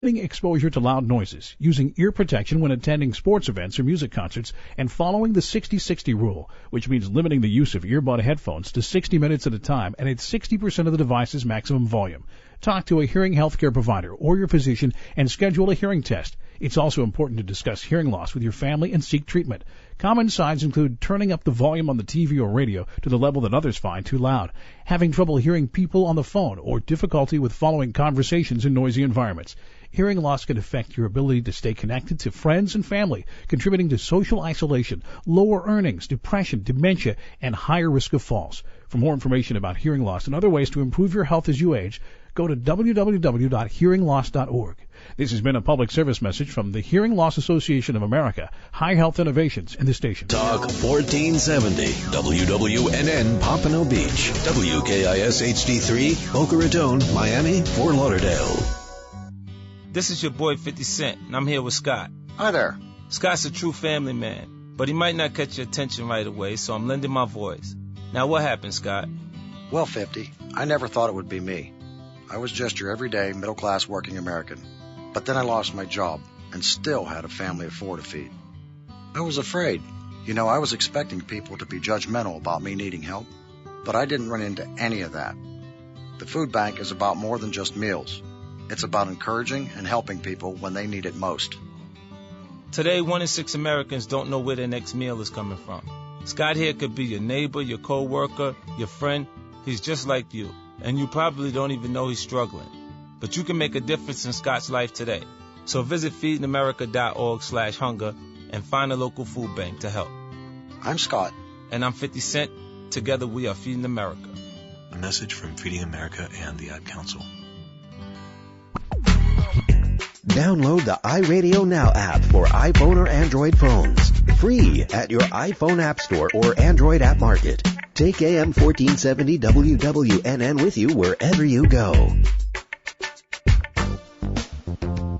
exposure to loud noises, using ear protection when attending sports events or music concerts, and following the 60-60 rule, which means limiting the use of earbud headphones to 60 minutes at a time and at 60% of the device's maximum volume. Talk to a hearing healthcare provider or your physician and schedule a hearing test. It's also important to discuss hearing loss with your family and seek treatment. Common signs include turning up the volume on the TV or radio to the level that others find too loud, having trouble hearing people on the phone, or difficulty with following conversations in noisy environments. Hearing loss can affect your ability to stay connected to friends and family, contributing to social isolation, lower earnings, depression, dementia, and higher risk of falls. For more information about hearing loss and other ways to improve your health as you age, go to www.hearingloss.org. This has been a public service message from the Hearing Loss Association of America, High Health Innovations, and the station. Talk 1470, WWNN Pompano Beach, WKIS HD3, Boca Raton, Miami, Fort Lauderdale. This is your boy 50 Cent, and I'm here with Scott. Hi there. Scott's a true family man, but he might not catch your attention right away, so I'm lending my voice. Now, what happened, Scott? Well, 50, I never thought it would be me. I was just your everyday, middle-class working American. But then I lost my job and still had a family of 4 to feed. I was afraid. I was expecting people to be judgmental about me needing help, but I didn't run into any of that. The food bank is about more than just meals. It's about encouraging and helping people when they need it most. Today, 1 in 6 Americans don't know where their next meal is coming from. Scott here could be your neighbor, your co-worker, your friend. He's just like you, and you probably don't even know he's struggling. But you can make a difference in Scott's life today. So visit feedingamerica.org/hunger and find a local food bank to help. I'm Scott. And I'm 50 Cent. Together we are Feeding America. A message from Feeding America and the Ad Council. Download the iRadio Now app for iPhone or Android phones. Free at your iPhone App Store or Android App Market. Take AM 1470 WWNN with you wherever you go.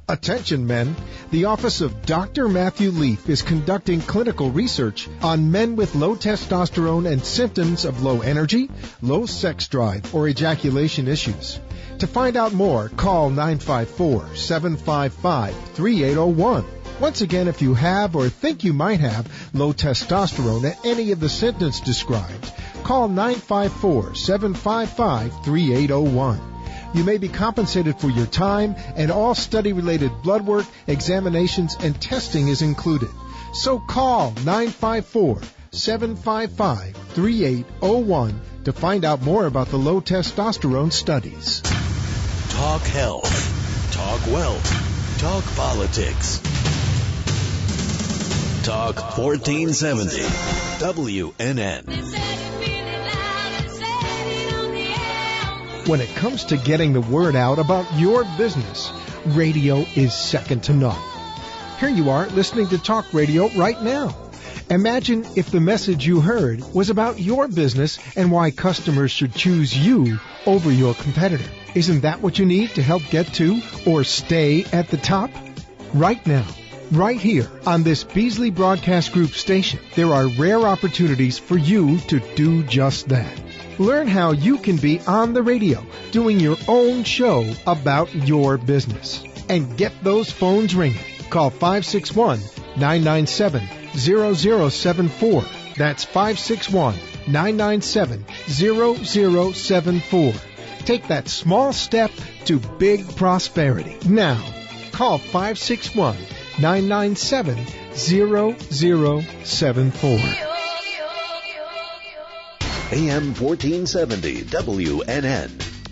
Attention men, the Office of Dr. Matthew Leaf is conducting clinical research on men with low testosterone and symptoms of low energy, low sex drive, or ejaculation issues. To find out more, call 954-755-3801. Once again, if you have or think you might have low testosterone and any of the symptoms described, call 954-755-3801. You may be compensated for your time, and all study-related blood work, examinations, and testing is included. So call 954-755-3801 to find out more about the low testosterone studies. Talk health. Talk wealth. Talk politics. Talk 1470. WNN. When it comes to getting the word out about your business, radio is second to none. Here you are listening to talk radio right now. Imagine if the message you heard was about your business and why customers should choose you over your competitor. Isn't that what you need to help get to or stay at the top? Right now, right here on this Beasley Broadcast Group station, there are rare opportunities for you to do just that. Learn how you can be on the radio doing your own show about your business. And get those phones ringing. Call 561-997-0074. That's 561-997-0074. Take that small step to big prosperity. Now, call 561-997-0074. AM 1470 WNN.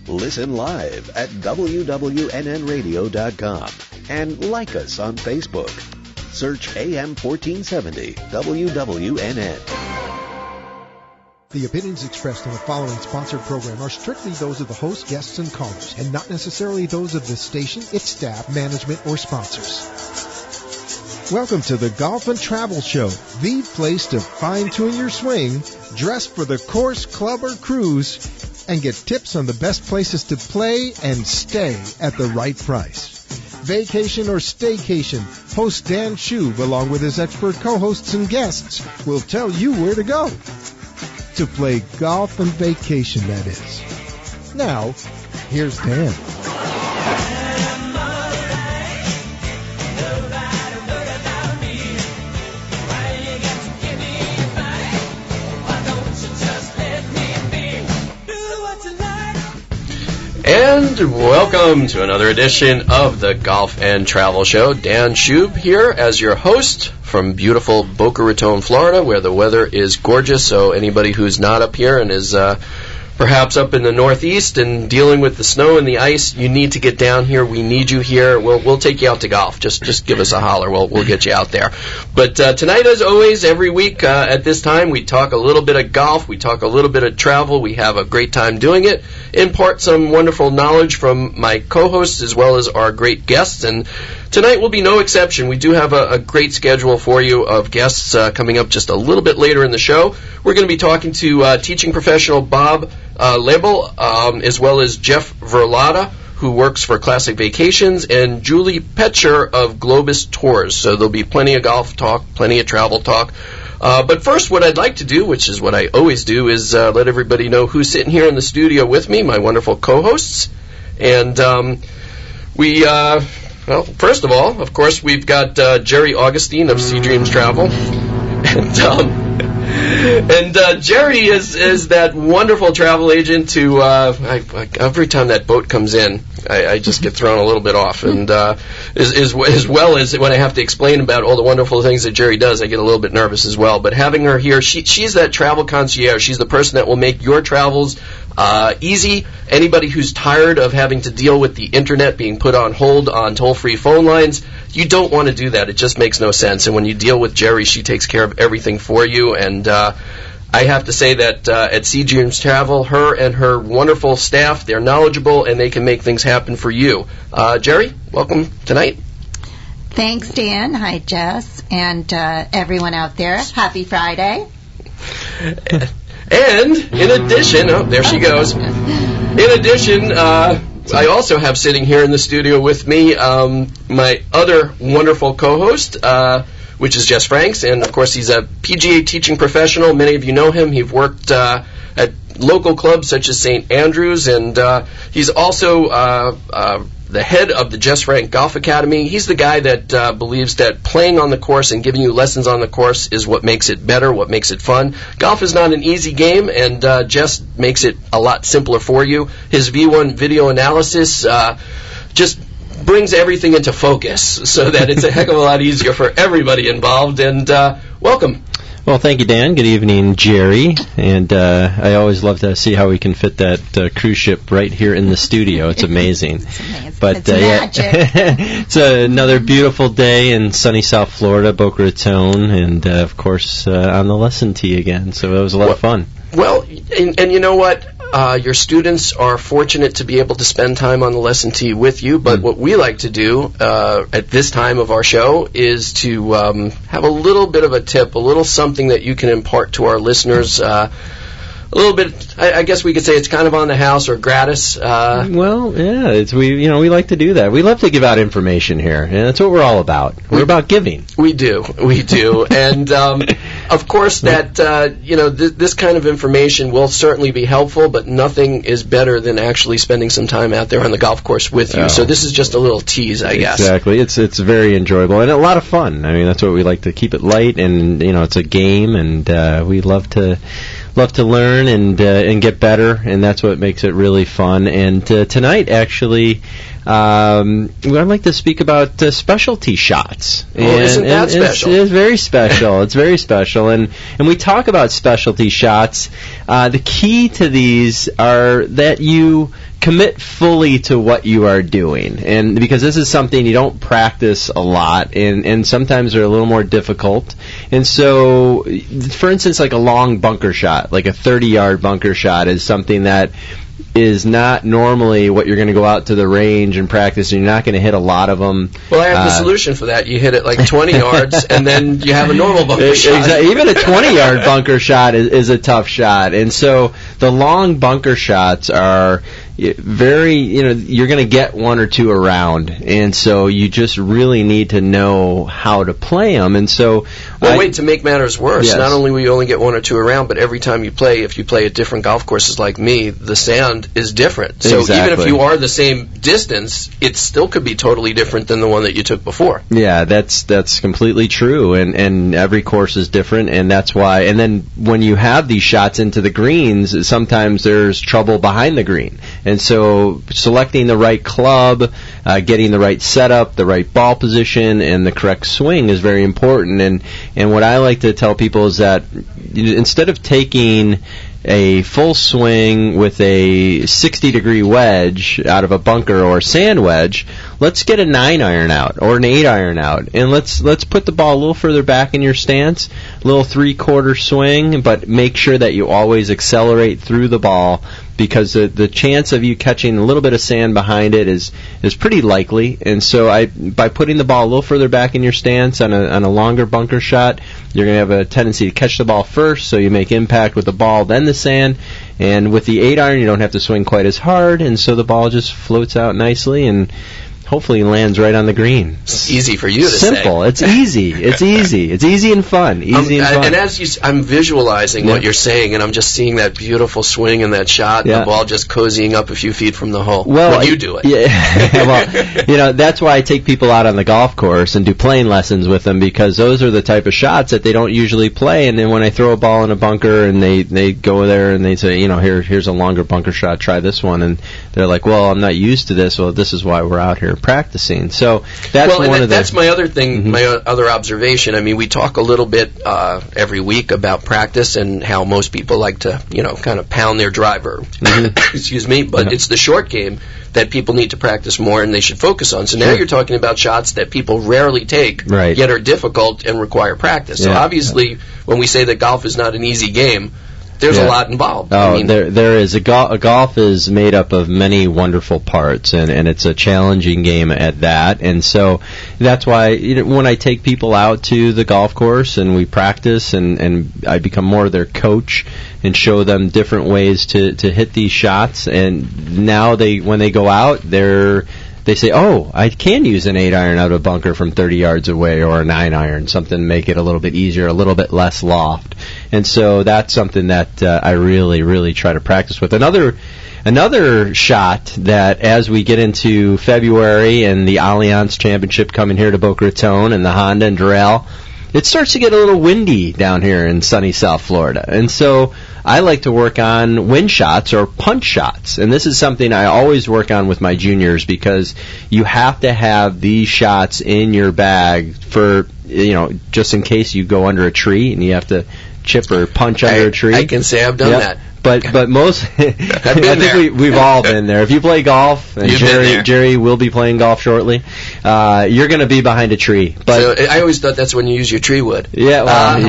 Listen live at wwnnradio.com and like us on Facebook. Search AM 1470 WWNN. The opinions expressed on the following sponsored program are strictly those of the host, guests, and callers, and not necessarily those of the station, its staff, management, or sponsors. Welcome to the Golf and Travel Show, the place to fine-tune your swing, dress for the course, club, or cruise, and get tips on the best places to play and stay at the right price. Vacation or staycation, host Dan Shub, along with his expert co-hosts and guests, will tell you where to go. To play golf and vacation, that is. Now, here's Dan. welcome to another edition of the Golf and Travel Show. Dan Schub here as your host from beautiful Boca Raton, Florida, where the weather is gorgeous. So anybody who's not up here and is perhaps up in the Northeast and dealing with the snow and the ice, you need to get down here. We need you here. We'll take you out to golf. Just give us a holler. We'll get you out there. But tonight, as always, every week at this time, we talk a little bit of golf. We talk a little bit of travel. We have a great time doing it. Impart some wonderful knowledge from my co-hosts as well as our great guests. And tonight will be no exception. We do have a great schedule for you of guests coming up just a little bit later in the show. We're going to be talking to teaching professional Bob Label, as well as Jeff Verlata, who works for Classic Vacations, and Julie Petcher of Globus Tours. So there'll be plenty of golf talk, plenty of travel talk. But first, what I'd like to do, which is what I always do, is let everybody know who's sitting here in the studio with me, my wonderful co-hosts. And well, first of all, of course, we've got Jerry Augustine of Sea Dreams Travel. And Jerry is that wonderful travel agent who, every time that boat comes in, I just get thrown a little bit off. And as well as when I have to explain about all the wonderful things that Jerry does, I get a little bit nervous as well. But having her here, she's that travel concierge. She's the person that will make your travels easy. Anybody who's tired of having to deal with the internet being put on hold on toll-free phone lines, you don't want to do that. It just makes no sense. And when you deal with Jerry, she takes care of everything for you. And I have to say that at Sea Dreams Travel, her and her wonderful staff, they're knowledgeable and they can make things happen for you. Jerry, welcome tonight. Thanks, Dan. Hi, Jess, and everyone out there. Happy Friday. And in addition, there she goes. In addition, I also have sitting here in the studio with me my other wonderful co-host, which is Jess Franks, and of course he's a PGA teaching professional. Many of you know him. He's worked at local clubs such as St. Andrews, and he's also the head of the Jess Frank Golf Academy. He's the guy that believes that playing on the course and giving you lessons on the course is what makes it better, what makes it fun. Golf is not an easy game, and Jess makes it a lot simpler for you. His V1 video analysis just brings everything into focus so that it's a heck of a lot easier for everybody involved. And welcome. Well, thank you, Dan. Good evening, Jerry. And I always love to see how we can fit that cruise ship right here in the studio. It's amazing. It's amazing. But It's magic. it's another beautiful day in sunny South Florida, Boca Raton, and of course on the lesson tee again. So it was a lot of fun. Well, and you know what? Your students are fortunate to be able to spend time on the lesson tee with you, but what we like to do at this time of our show is to have a little bit of a tip, a little something that you can impart to our listeners. A little bit, I guess we could say it's kind of on the house or gratis. Well, yeah, we like to do that. We love to give out information here, and that's what we're all about. We're about giving. We do, and of course that this kind of information will certainly be helpful, but nothing is better than actually spending some time out there on the golf course with you. So this is just a little tease, I guess. Exactly, it's very enjoyable and a lot of fun. I mean, that's what we like to keep it light, and it's a game, and we love to learn and get better, and that's what makes it really fun. And tonight, actually, I'd like to speak about specialty shots. Isn't that special? It's very special. It's very special. And we talk about specialty shots. The key to these are that you commit fully to what you are doing, and because this is something you don't practice a lot, and sometimes they're a little more difficult. And so, for instance, like a long bunker shot, like a 30-yard bunker shot, is something that is not normally what you're going to go out to the range and practice, and you're not going to hit a lot of them. Well, I have the solution for that. You hit it like 20 yards, and then you have a normal bunker shot. Exactly. Even a 20-yard bunker shot is a tough shot. And so the long bunker shots are very, you're going to get one or two around, and so you just really need to know how to play them. And so, to make matters worse, not only will you only get one or two around, but every time you play, if you play at different golf courses like me, the sand is different. So even if you are the same distance, it still could be totally different than the one that you took before. Yeah, that's completely true, and every course is different, and that's why. And then when you have these shots into the greens, sometimes there's trouble behind the green. And so selecting the right club, getting the right setup, the right ball position, and the correct swing is very important. And what I like to tell people is that instead of taking a full swing with a 60-degree wedge out of a bunker or sand wedge, let's get a 9-iron out or an 8-iron out, and let's put the ball a little further back in your stance, a little 3/4 swing, but make sure that you always accelerate through the ball, because the chance of you catching a little bit of sand behind it is pretty likely. And so by putting the ball a little further back in your stance on a longer bunker shot, you're going to have a tendency to catch the ball first, so you make impact with the ball, then the sand. And with the 8-iron, you don't have to swing quite as hard, and so the ball just floats out nicely and hopefully lands right on the green. It's easy for you to say. Simple. It's easy. It's easy. It's easy and fun. And as I'm visualizing what you're saying, and I'm just seeing that beautiful swing and that shot, the ball just cozying up a few feet from the hole. Well, when you do it. Yeah. Well, that's why I take people out on the golf course and do playing lessons with them, because those are the type of shots that they don't usually play. And then when I throw a ball in a bunker and they go there and they say, here's a longer bunker shot, try this one, and they're like, well, I'm not used to this. Well, this is why we're out here practicing. So that's my other thing, my other observation. I mean, we talk a little bit every week about practice and how most people like to, kind of pound their driver. Excuse me, but it's the short game that people need to practice more and they should focus on. So now you're talking about shots that people rarely take, yet are difficult and require practice. So obviously, when we say that golf is not an easy game, there's a lot involved. Oh, there is. Golf is made up of many wonderful parts, and it's a challenging game at that. And so that's why when I take people out to the golf course and we practice, and I become more of their coach and show them different ways to hit these shots. And now when they go out, they say, oh, I can use an 8-iron out of a bunker from 30 yards away, or a 9-iron, something to make it a little bit easier, a little bit less loft. And so that's something that I really, really try to practice with. Another shot that, as we get into February and the Allianz Championship coming here to Boca Raton and the Honda and Doral, it starts to get a little windy down here in sunny South Florida. And so I like to work on wind shots or punch shots. And this is something I always work on with my juniors, because you have to have these shots in your bag for, just in case you go under a tree and you have to chip or punch under a tree. I can say I've done that. But most, I think we've all been there. If you play golf, and Jerry will be playing golf shortly, you're going to be behind a tree. But so I always thought that's when you use your tree wood. Yeah, well,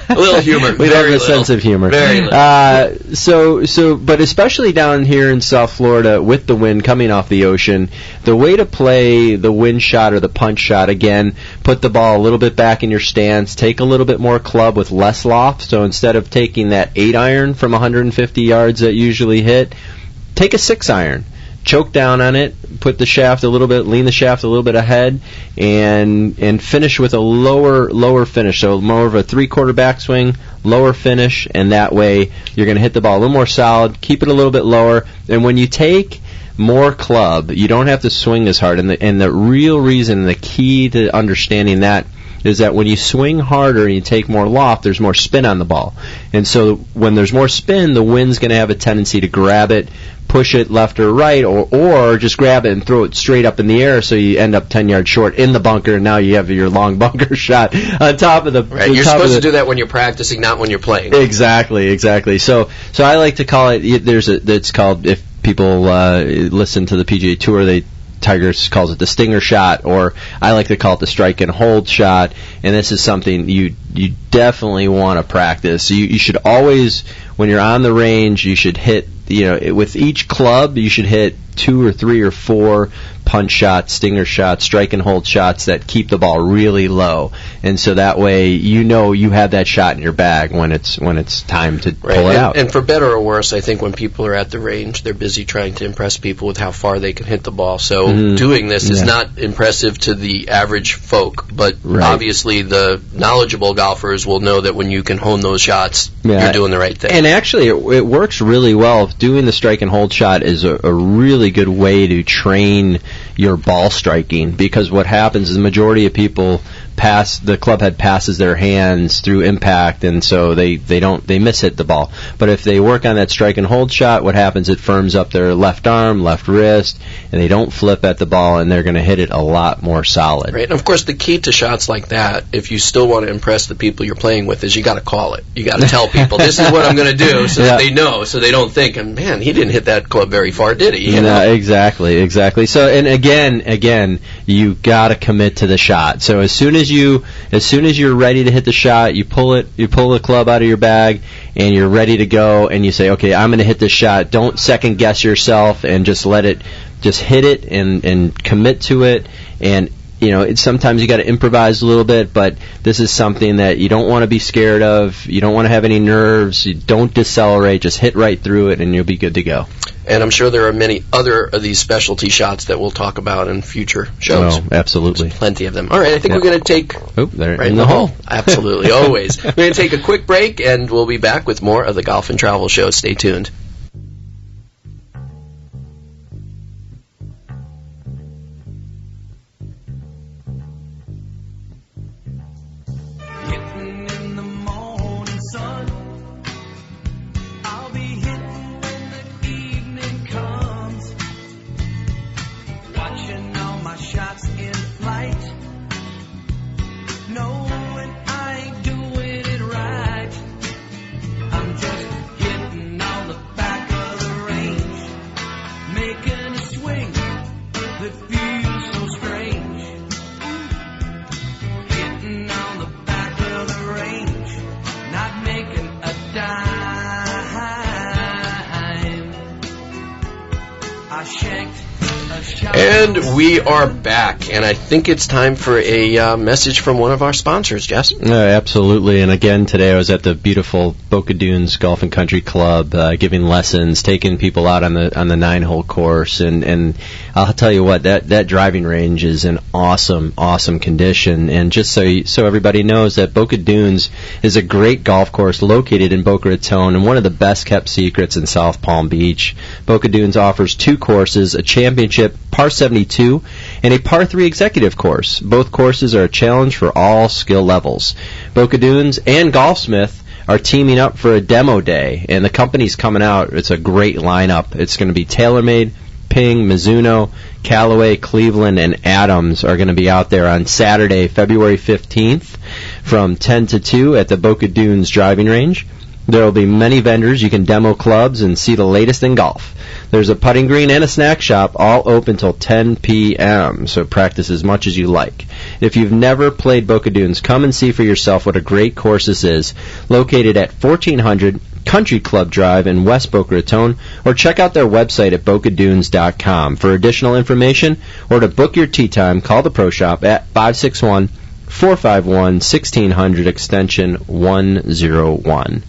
a little humor. We have a sense of humor. Very little. But especially down here in South Florida with the wind coming off the ocean, the way to play the wind shot or the punch shot, again, put the ball a little bit back in your stance, take a little bit more club with less loft. So instead of taking that 8-iron from 150 yards that usually hit, take a 6-iron. Choke down on it, put the shaft lean the shaft a little bit ahead, and finish with a lower finish. So more of a 3/4 backswing, lower finish, and that way you're going to hit the ball a little more solid, keep it a little bit lower, and when you take more club, you don't have to swing as hard. And the real reason, the key to understanding that, is that when you swing harder and you take more loft, there's more spin on the ball. And so when there's more spin, the wind's going to have a tendency to grab it, push it left or right, or just grab it and throw it straight up in the air, so you end up 10 yards short in the bunker, and now you have your long bunker shot on top of the... Right, you're supposed to do that when you're practicing, not when you're playing. Exactly. So I like to call it, it's called, if people listen to the PGA Tour, Tigers calls it the stinger shot, or I like to call it the strike and hold shot. And this is something you definitely want to practice. You should always, when you're on the range, you should hit, with each club, you should hit 2 or 3 or 4 punch shots, stinger shots, strike and hold shots that keep the ball really low, and so that way you have that shot in your bag when it's time to pull it out. And for better or worse, I think when people are at the range, they're busy trying to impress people with how far they can hit the ball. So doing this is not impressive to the average folk, but obviously the knowledgeable golfers will know that when you can hone those shots, you're doing the right thing. And actually, it works really well. Doing the strike and hold shot is a really good way to train your ball striking, because what happens is the majority of people the club head passes their hands through impact, and so they miss hit the ball. But if they work on that strike and hold shot, what happens? It firms up their left arm, left wrist, and they don't flip at the ball, and they're going to hit it a lot more solid. Right, and of course the key to shots like that, if you still want to impress the people you're playing with, is you got to call it. You got to tell people this is what I'm going to do, so that they know, so they don't think, and man, he didn't hit that club very far, did he? You know? Exactly. So, and again, you got to commit to the shot. So as soon as you're ready to hit the shot, you pull the club out of your bag, and you're ready to go, and you say, okay, I'm going to hit this shot. Don't second guess yourself, and just hit it and commit to it. And sometimes you got to improvise a little bit, but this is something that you don't want to be scared of. You don't want to have any nerves. You don't decelerate. Just hit right through it, and you'll be good to go. And I'm sure there are many other of these specialty shots that we'll talk about in future shows. Oh, absolutely. There's plenty of them. All right, I think we're going to take... they're right in the hole. Absolutely, always. We're going to take a quick break, and we'll be back with more of the Golf and Travel Show. Stay tuned. And we are back, and I think it's time for a message from one of our sponsors, Jess. Absolutely, and again, today I was at the beautiful Boca Dunes Golf and Country Club, giving lessons, taking people out on the 9-hole course, and I'll tell you what, that driving range is in awesome condition. And just so everybody knows that Boca Dunes is a great golf course located in Boca Raton and one of the best kept secrets in South Palm Beach. Boca Dunes offers 2 courses, a championship par 72 and a par 3 executive course. Both courses are a challenge for all skill levels. Boca Dunes and Golfsmith are teaming up for a demo day, and the company's coming out. It's a great lineup. It's going to be TaylorMade, Ping, Mizuno, Callaway, Cleveland, and Adams are going to be out there on Saturday, February 15th from 10 to 2 at the Boca Dunes driving range. There will be many vendors. You can demo clubs and see the latest in golf. There's a putting green and a snack shop, all open till 10 p.m., so practice as much as you like. If you've never played Boca Dunes, come and see for yourself what a great course this is. Located at 1400 Country Club Drive in West Boca Raton, or check out their website at bocadunes.com. For additional information or to book your tee time, call the Pro Shop at 561-451-1600 extension 101.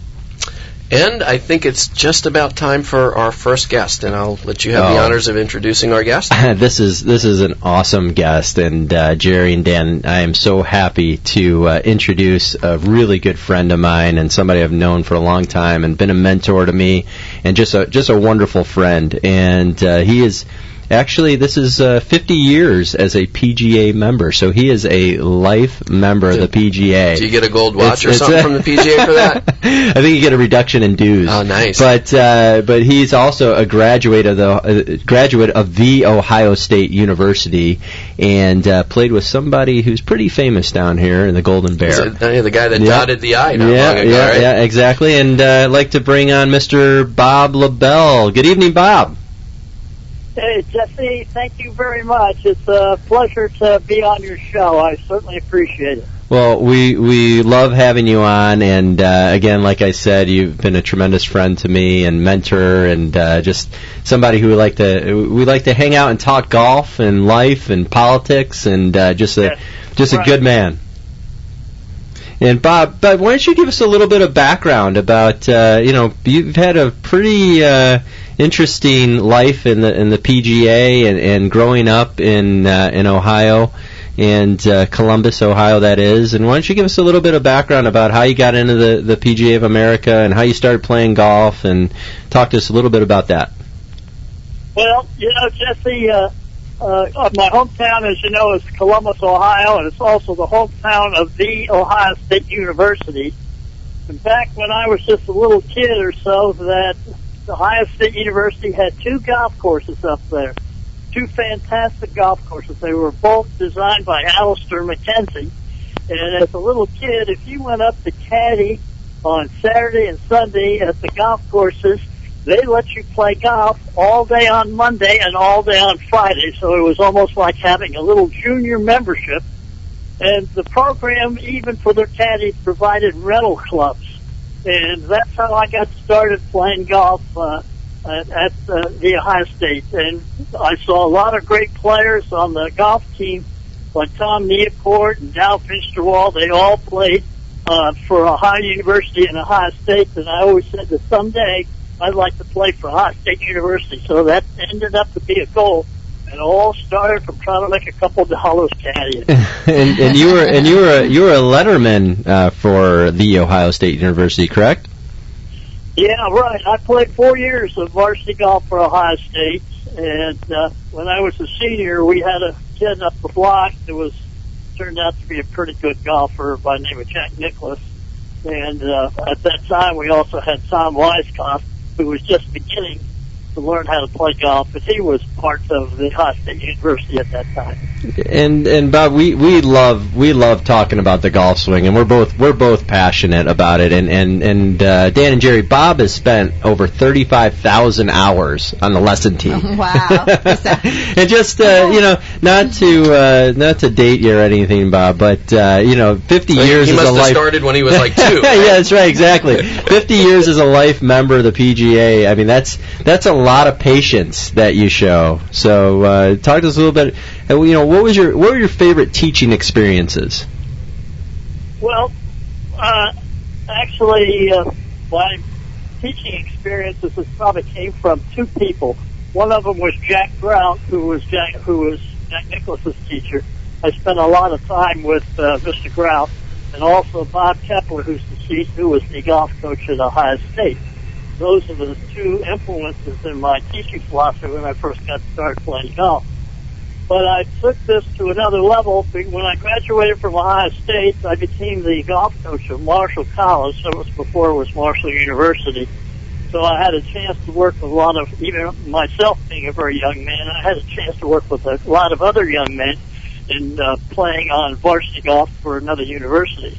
And I think it's just about time for our first guest, and I'll let you have the honors of introducing our guest. This is an awesome guest, and Jerry and Dan, I am so happy to introduce a really good friend of mine and somebody I've known for a long time and been a mentor to me, and just a wonderful friend. And he is... Actually, this is 50 years as a PGA member, so he is a life member of the PGA. Do you get a gold watch or something from the PGA for that? I think you get a reduction in dues. Oh, nice. But he's also a graduate of the Ohio State University, and played with somebody who's pretty famous down here in the Golden Bear. The guy that dotted the I not long ago, right? Yeah, exactly. And I'd like to bring on Mr. Bob LaBelle. Good evening, Bob. Hey, Jesse, thank you very much. It's a pleasure to be on your show. I certainly appreciate it. Well, we love having you on, and again, like I said, you've been a tremendous friend to me and mentor, and just somebody who we like to hang out and talk golf and life and politics, and just a good man. And Bob, why don't you give us a little bit of background about you've had a pretty interesting life in the PGA and growing up in Ohio and Columbus, Ohio, that is. And why don't you give us a little bit of background about how you got into the PGA of America and how you started playing golf, and talk to us a little bit about that. Well, Jesse, my hometown, as you know, is Columbus, Ohio, and it's also the hometown of the Ohio State University. And back when I was just a little kid or so, that Ohio State University had 2 golf courses up there. 2 fantastic golf courses. They were both designed by Alistair McKenzie. And as a little kid, if you went up to caddy on Saturday and Sunday at the golf courses, they let you play golf all day on Monday and all day on Friday. So it was almost like having a little junior membership. And the program, even for their caddies, provided rental clubs. And that's how I got started playing golf at the Ohio State. And I saw a lot of great players on the golf team, like Tom Neacourt and Dow Finsterwald. They all played for Ohio University and Ohio State. And I always said that someday I'd like to play for Ohio State University. So that ended up to be a goal. And it all started from trying to make a couple dollars caddying. and you were a letterman for the Ohio State University, correct? Yeah, right. I played 4 years of varsity golf for Ohio State, and when I was a senior, we had a kid up the block that turned out to be a pretty good golfer by the name of Jack Nicklaus. And at that time, we also had Tom Weiskopf, who was just beginning to learn how to play golf, but he was part of the Ohio State University at that time. And Bob, we love talking about the golf swing, and we're both passionate about it. And Dan and Jerry, Bob has spent over 35,000 hours on the lesson team. Wow! And just not to date you or anything, Bob, but 50 years. He must have started when he was like 2. Right? Yeah, that's right, exactly. 50 years as a life member of the PGA. I mean, that's a lot of patience that you show. So talk to us a little bit. What were your favorite teaching experiences? Well, actually, my teaching experiences probably came from 2 people. One of them was Jack Grout, who was Jack Nicklaus's teacher. I spent a lot of time with Mr. Grout, and also Bob Kepler, who was the golf coach at Ohio State. Those are the 2 influences in my teaching philosophy when I first got started playing golf. But I took this to another level. When I graduated from Ohio State, I became the golf coach of Marshall College. That was before it was Marshall University. So I had a chance to work with a lot of, even myself being a very young man, I had a chance to work with a lot of other young men in playing on varsity golf for another university.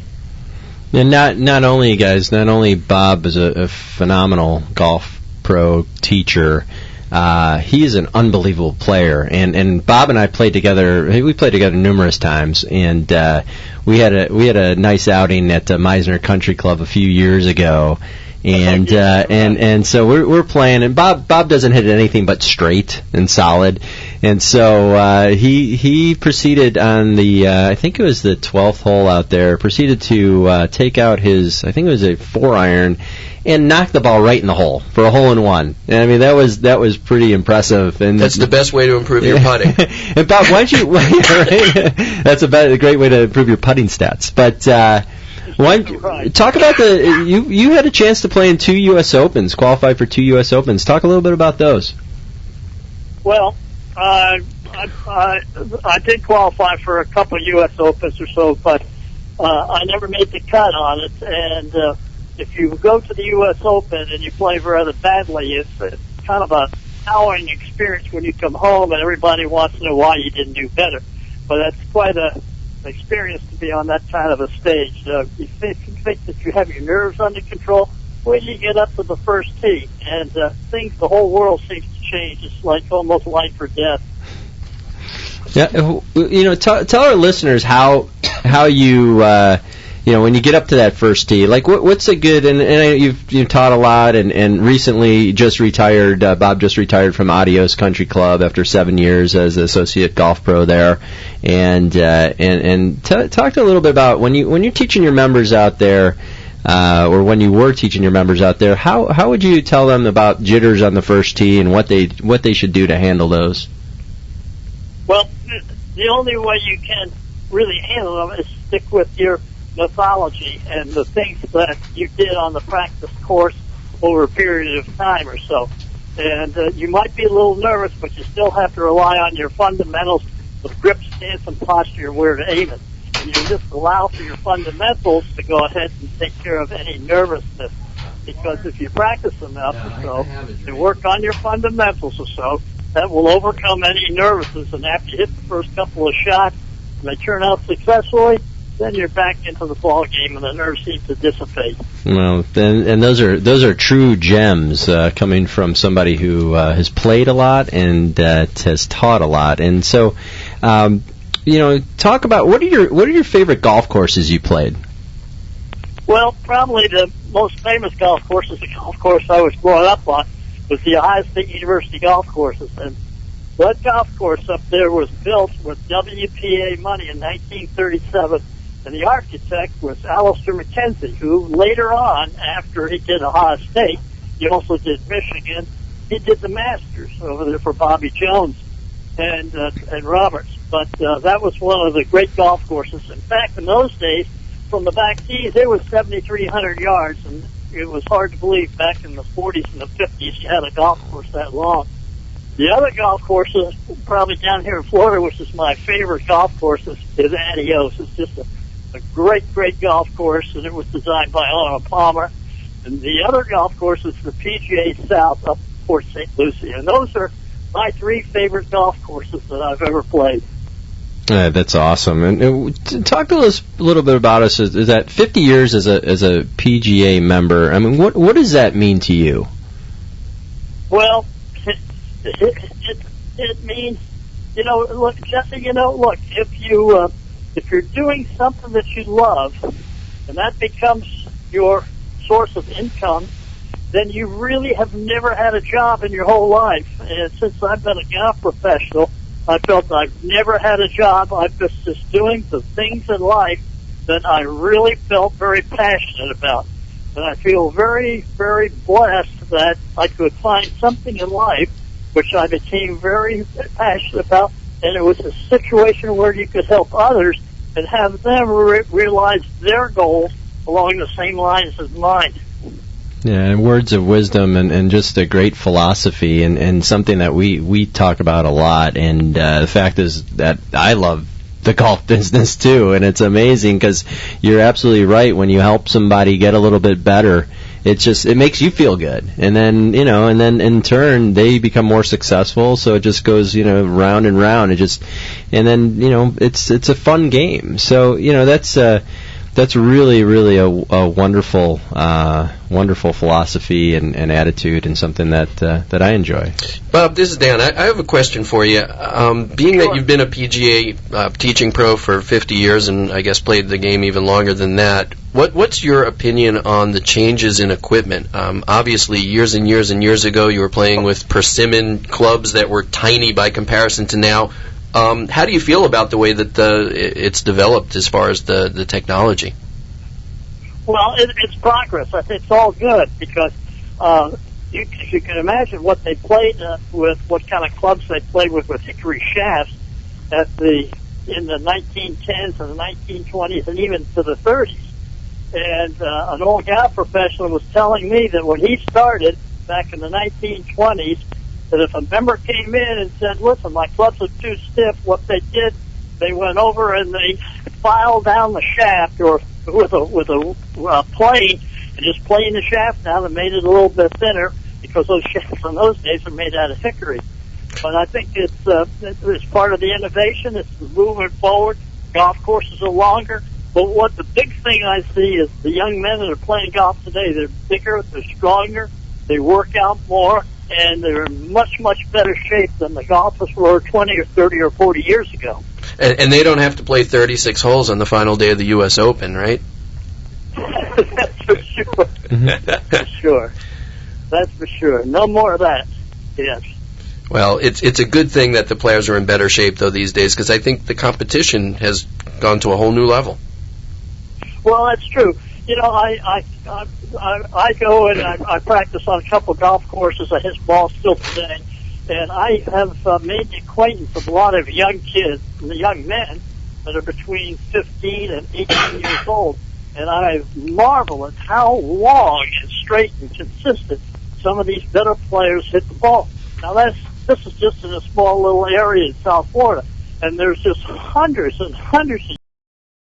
And not only Bob is a phenomenal golf pro teacher, he is an unbelievable player. And Bob and I played together. We played together numerous times, and we had a nice outing at Meisner Country Club a few years ago. And so we're playing, and Bob doesn't hit anything but straight and solid, and so he proceeded on the I think it was the 12th hole out there, proceeded to take out his, I think it was a 4-iron, and knock the ball right in the hole for a hole-in-one. And I mean, that was pretty impressive. And that's the best way to improve your putting. And Bob, why don't you? Right? That's a great way to improve your putting stats. But talk about you had a chance to play in 2 U.S. Opens, qualified for 2 U.S. Opens. Talk a little bit about those. Well, I did qualify for a couple of U.S. Opens or so, but I never made the cut on it. And if you go to the U.S. Open and you play rather badly, it's kind of a harrowing experience when you come home and everybody wants to know why you didn't do better. But that's quite an experience to be on that kind of a stage. You think that you have your nerves under control when you get up to the first tee, and the whole world seems to change. It's like almost life or death. Yeah, tell our listeners how you when you get up to that first tee, like what's a good, and you've taught a lot, and recently just retired. Bob just retired from Adios Country Club after 7 years as associate golf pro there, and talk a little bit about when you're teaching your members out there, or when you were teaching your members out there, how would you tell them about jitters on the first tee and what they should do to handle those? Well, the only way you can really handle them is stick with your methodology and the things that you did on the practice course over a period of time or so. And you might be a little nervous, but you still have to rely on your fundamentals of grip, stance, and posture and where to aim it. And you just allow for your fundamentals to go ahead and take care of any nervousness. Because if you practice enough or so, and work on your fundamentals or so, that will overcome any nervousness. And after you hit the first couple of shots, and they turn out successfully, then you're back into the ball game, and the nerves seem to dissipate. Well, and those are true gems coming from somebody who has played a lot and has taught a lot. And so, talk about what are your favorite golf courses you played? Well, probably the most famous golf course is the golf course I was brought up on, was the Ohio State University golf courses. And that golf course up there was built with WPA money in 1937. And the architect was Alistair McKenzie, who later on, after he did Ohio State, he also did Michigan. He did the Masters over there for Bobby Jones and Roberts. But that was one of the great golf courses. In fact, in those days, from the back tees, it was 7,300 yards, and it was hard to believe back in the 40s and the 50s you had a golf course that long. The other golf courses, probably down here in Florida, which is my favorite golf course, is Adios. It's just a great golf course, and it was designed by Arnold Palmer. And the other golf course is the PGA South up Port St. Lucie. And those are my three favorite golf courses that I've ever played. That's awesome. And talk to us a little bit about us. Is that 50 years as a PGA member? I mean, what does that mean to you? Well, it means, look, Jesse, look, if you're doing something that you love, and that becomes your source of income, then you really have never had a job in your whole life. And since I've been a golf professional, I felt I've never had a job. I've just doing the things in life that I really felt very passionate about. And I feel very, very blessed that I could find something in life which I became very passionate about, and it was a situation where you could help others and have them realize their goals along the same lines as mine. Yeah, and words of wisdom and just a great philosophy and something that we talk about a lot. And the fact is that I love the golf business too, and it's amazing because you're absolutely right. When you help somebody get a little bit better, it makes you feel good, and then in turn they become more successful. So it just goes round and round. It's a fun game. So that's really, really a wonderful philosophy and attitude, and something that I enjoy. Bob, this is Dan. I have a question for you. Being that you've been a PGA teaching pro for 50 years, and I guess played the game even longer than that, what's your opinion on the changes in equipment? Obviously, years and years and years ago, you were playing with persimmon clubs that were tiny by comparison to now. How do you feel about the way that it's developed as far as the technology? Well, it's progress. I think it's all good because you can imagine what they played with, what kind of clubs they played with hickory shafts in the 1910s and the 1920s and even to the 30s. And an old golf professional was telling me that when he started back in the 1920s, that if a member came in and said, listen, my clubs are too stiff, what they did, they went over and they filed down the shaft or with a plane and just planed the shaft down and made it a little bit thinner because those shafts in those days were made out of hickory. But I think it's part of the innovation. It's moving forward. Golf courses are longer. But what the big thing I see is the young men that are playing golf today, they're bigger, they're stronger, they work out more, and they're in much, much better shape than the golfers were 20 or 30 or 40 years ago. And they don't have to play 36 holes on the final day of the U.S. Open, right? That's for sure. That's for sure. That's for sure. No more of that. Yes. Well, it's a good thing that the players are in better shape, though, these days, because I think the competition has gone to a whole new level. Well, that's true. I go and I practice on a couple of golf courses. I hit balls still today. And I have made the acquaintance of a lot of young kids, young men, that are between 15 and 18 years old. And I marvel at how long and straight and consistent some of these better players hit the ball. Now this is just in a small little area in South Florida, and there's just hundreds and hundreds of